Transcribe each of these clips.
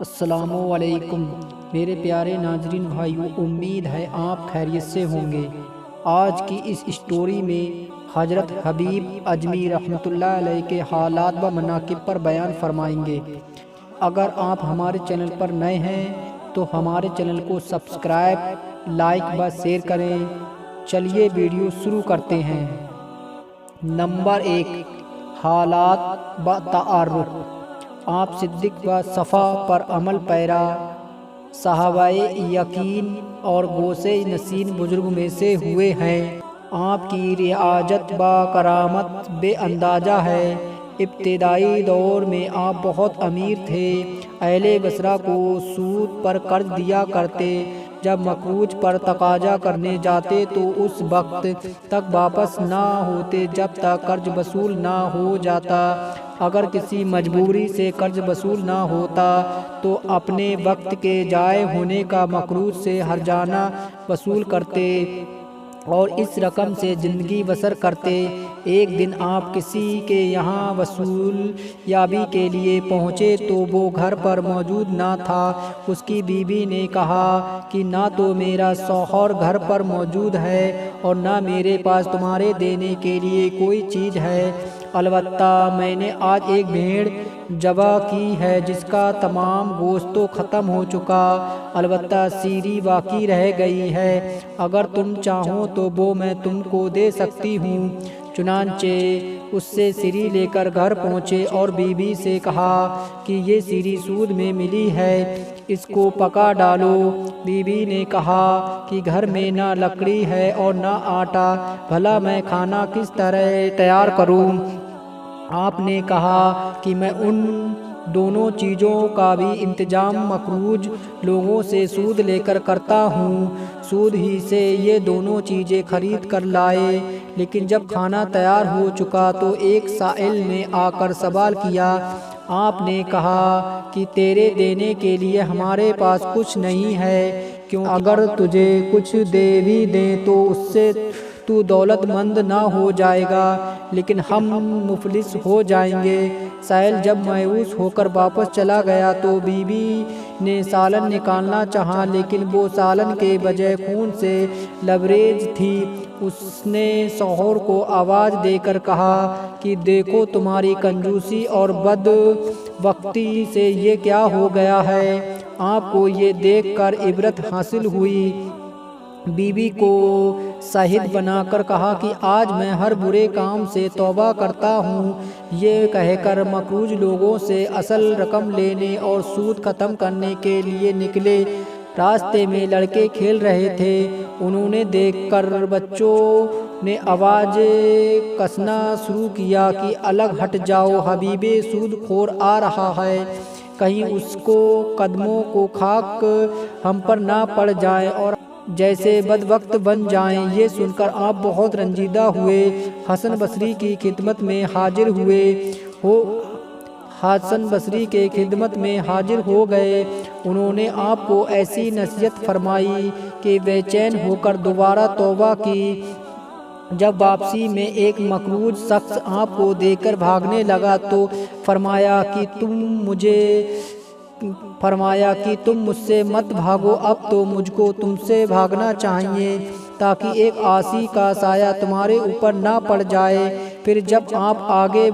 السلام علیکم میرے پیارے ناظرین بھائیو، امید ہے آپ خیریت سے ہوں گے۔ آج کی اس اسٹوری میں حضرت حبیب اجمی رحمۃ اللہ علیہ کے حالات و مناقب پر بیان فرمائیں گے۔ اگر آپ ہمارے چینل پر نئے ہیں تو ہمارے چینل کو سبسکرائب، لائک و شیئر کریں۔ چلیے ویڈیو شروع کرتے ہیں۔ نمبر 1، حالات و تعارف۔ آپ صدیق و صفا پر عمل پیرا صحابہ یقین اور گوشے نشین بزرگ میں سے ہوئے ہیں۔ آپ کی رعایت و کرامت بے اندازہ ہے۔ ابتدائی دور میں آپ بہت امیر تھے۔ اہل بصرہ کو سود پر قرض دیا کرتے۔ جب مخروج پر تقاضا کرنے جاتے تو اس وقت تک واپس نہ ہوتے جب تک قرض وصول نہ ہو جاتا۔ اگر کسی مجبوری سے قرض وصول نہ ہوتا تو اپنے وقت کے ضائع ہونے کا مخروج سے ہرجانہ وصول کرتے اور اس رقم سے زندگی بسر کرتے۔ ایک دن آپ کسی کے یہاں وصول یابی کے لیے پہنچے تو وہ گھر پر موجود نہ تھا۔ اس کی بیوی نے کہا کہ نہ تو میرا شوہر گھر پر موجود ہے اور نہ میرے پاس تمہارے دینے کے لیے کوئی چیز ہے، البتہ میں نے آج ایک بھیڑ ذبح کی ہے جس کا تمام گوشت تو ختم ہو چکا، البتہ سیری باقی رہ گئی ہے۔ اگر تم چاہو تو وہ میں تم کو دے سکتی ہوں۔ چنانچہ اس سے سیری لے کر گھر پہنچے اور بیوی سے کہا کہ یہ سیری سود میں ملی ہے، اس کو پکا ڈالو۔ بیوی نے کہا کہ گھر میں نہ لکڑی ہے اور نہ آٹا، بھلا میں کھانا کس طرح تیار کروں؟ آپ نے کہا کہ میں ان دونوں چیزوں کا بھی انتظام مخروج لوگوں سے سود لے کر کرتا ہوں۔ سود ہی سے یہ دونوں چیزیں خرید کر لائے۔ لیکن جب کھانا تیار ہو چکا تو ایک سائل نے آ کر سوال کیا۔ آپ نے کہا کہ تیرے دینے کے لیے ہمارے پاس کچھ نہیں ہے، کیونکہ اگر تجھے کچھ دے بھی دیں تو اس سے تو دولت مند نہ ہو جائے گا، لیکن ہم مفلس ہو جائیں گے۔ سائل جب مایوس ہو کر واپس چلا گیا تو بیوی نے سالن نکالنا چاہا، لیکن وہ سالن کے بجائے خون سے لبریز تھی۔ اس نے شوہر کو آواز دے کر کہا کہ دیکھو تمہاری کنجوسی اور بد وقتی سے یہ کیا ہو گیا ہے۔ آپ کو یہ دیکھ کر عبرت حاصل ہوئی۔ بیوی کو شاہد بنا کر کہا کہ آج میں ہر برے کام سے توبہ کرتا ہوں۔ یہ کہہ کر مخروج لوگوں سے اصل رقم لینے اور سود ختم کرنے کے لیے نکلے۔ راستے میں لڑکے کھیل رہے تھے، انہوں نے دیکھ کر بچوں نے آواز کسنا شروع کیا کہ الگ ہٹ جاؤ، حبیب سود خور آ رہا ہے، کہیں اس کو قدموں کو خاک ہم پر نہ پڑ جائے اور جیسے بد وقت بن جائیں۔ یہ سن کر آپ بہت رنجیدہ ہوئے، حسن بصری کی خدمت میں حاضر ہوئے۔ حسن بصری کے خدمت میں حاضر ہو گئے۔ انہوں نے آپ کو ایسی نصیحت فرمائی کہ بے چین ہو کر دوبارہ توبہ کی۔ جب واپسی میں ایک مخروج شخص آپ کو دیکھ کر بھاگنے لگا تو فرمایا کہ تم مجھ سے مت بھاگو، اب تو مجھ کو تم سے بھاگنا چاہیے تاکہ ایک عاصی کا سایہ تمہارے اوپر نہ پڑ جائے۔ پھر جب آپ آگے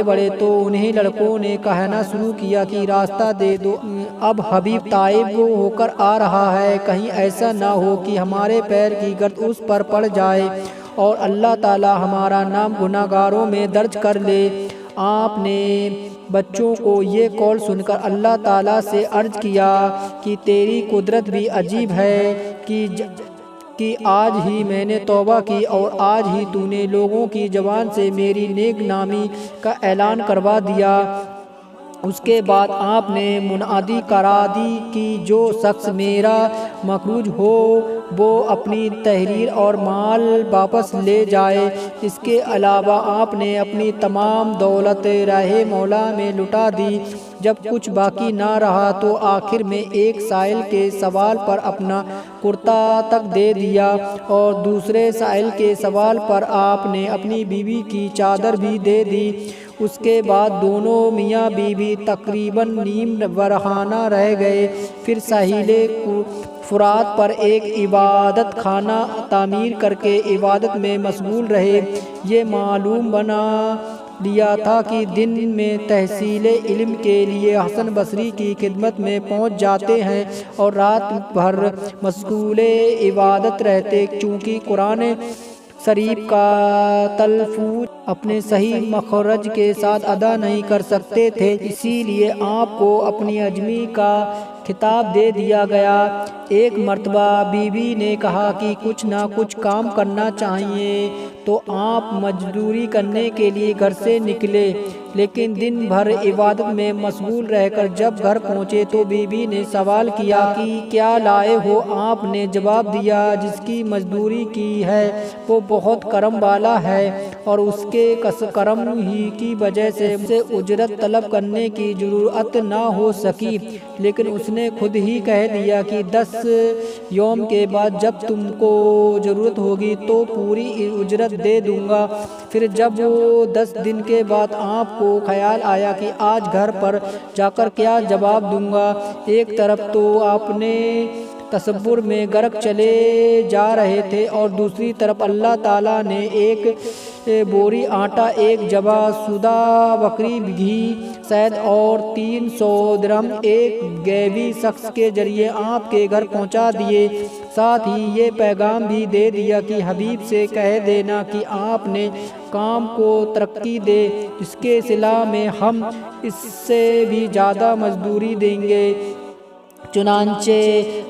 بڑھے تو انہیں لڑکوں نے کہنا شروع کیا کہ راستہ دے دو، اب حبیب طائب ہو کر آ رہا ہے، کہیں ایسا نہ ہو کہ ہمارے پیر کی گرد اس پر پڑ جائے اور اللہ تعالی ہمارا نام گناہگاروں میں درج کر لے۔ آپ نے بچوں کو یہ قول سن کر اللہ تعالیٰ سے عرض کیا کہ تیری قدرت بھی عجیب ہے کہ آج ہی میں نے توبہ کی اور آج ہی تو نے لوگوں کی زبان سے میری نیک نامی کا اعلان کروا دیا۔ اس کے بعد آپ نے منادی کرا دی کہ جو شخص میرا مخروج ہو وہ اپنی تحریر اور مال واپس لے جائے۔ اس کے علاوہ آپ نے اپنی تمام دولت راہ مولا میں لٹا دی۔ جب کچھ باقی نہ رہا تو آخر میں ایک سائل کے سوال پر اپنا کرتا تک دے دیا اور دوسرے سائل کے سوال پر آپ نے اپنی بیوی کی چادر بھی دے دی۔ اس کے بعد دونوں میاں بیوی تقریباً نیم برہنہ رہ گئے۔ پھر ساحل فرات پر ایک عبادت خانہ تعمیر کر کے عبادت میں مشغول رہے۔ یہ معلوم بنا لیا تھا کہ دن میں تحصیل علم کے لیے حسن بصری کی خدمت میں پہنچ جاتے ہیں اور رات بھر مشغول عبادت رہتے، چونکہ قرآن شریف کا تلفظ اپنے صحیح مخرج کے ساتھ ادا نہیں کر سکتے تھے، اسی لیے آپ کو اپنی عجمی کا خطاب دے دیا گیا۔ ایک مرتبہ بیوی نے کہا کہ کچھ نہ کچھ کام کرنا چاہیے، تو آپ مزدوری کرنے کے لیے گھر سے نکلے، لیکن دن بھر عبادت میں مشغول رہ کر جب گھر پہنچے تو بیوی نے سوال کیا کہ کیا لائے ہو؟ آپ نے جواب دیا، جس کی مزدوری کی ہے وہ بہت کرم والا ہے اور اس کے کرم ہی کی وجہ سے اسے اجرت طلب کرنے کی ضرورت نہ ہو سکی، لیکن اس نے خود ہی کہہ دیا کہ 10 یوم کے بعد جب تم کو ضرورت ہوگی تو پوری اجرت دے دوں گا۔ پھر جب وہ 10 دن کے بعد آپ کو خیال آیا کہ آج گھر پر جا کر کیا جواب دوں گا، ایک طرف تو آپ نے تصور میں غرق چلے جا رہے تھے اور دوسری طرف اللہ تعالیٰ نے ایک بوری آٹا، ایک ذبح شدہ بکری گھی، شہد اور 300 درہم ایک غیبی شخص کے ذریعے آپ کے گھر پہنچا دیے۔ ساتھ ہی یہ پیغام بھی دے دیا کہ حبیب سے کہہ دینا کہ آپ نے کام کو ترقی دے، اس کے صلہ میں ہم اس سے بھی زیادہ مزدوری دیں گے۔ چنانچہ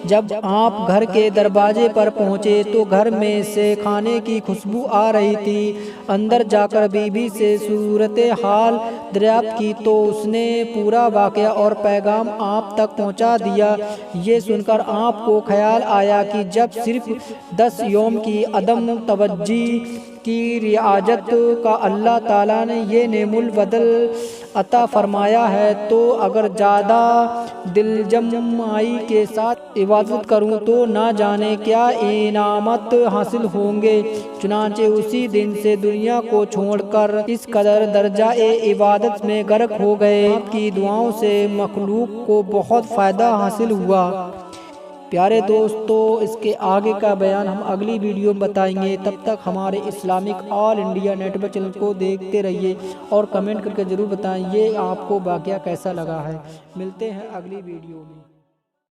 جب آپ گھر کے دروازے پر پہنچے تو گھر میں سے کھانے کی خوشبو آ رہی تھی۔ اندر جا کر بیوی سے صورتحال دریافت کی تو اس نے پورا واقعہ اور پیغام آپ تک پہنچا دیا۔ یہ سن کر آپ کو خیال آیا کہ جب صرف 10 یوم کی عدم توجہی کی رعایت کا اللہ تعالیٰ نے یہ نعم البدل عطا فرمایا ہے تو اگر زیادہ دلجمعی کے ساتھ عبادت کروں تو نہ جانے کیا انعامات حاصل ہوں گے۔ چنانچہ اسی دن سے دنیا کو چھوڑ کر اس قدر درجہ عبادت میں غرق ہو گئے۔ آپ کی دعاؤں سے مخلوق کو بہت فائدہ حاصل ہوا۔ پیارے دوستو، اس کے آگے کا بیان ہم اگلی ویڈیو میں بتائیں گے۔ تب تک ہمارے اسلامک آل انڈیا نیٹ ورک چینل کو دیکھتے رہیے اور کمنٹ کر کے ضرور بتائیں یہ آپ کو واقعہ کیسا لگا ہے۔ ملتے ہیں اگلی ویڈیو میں۔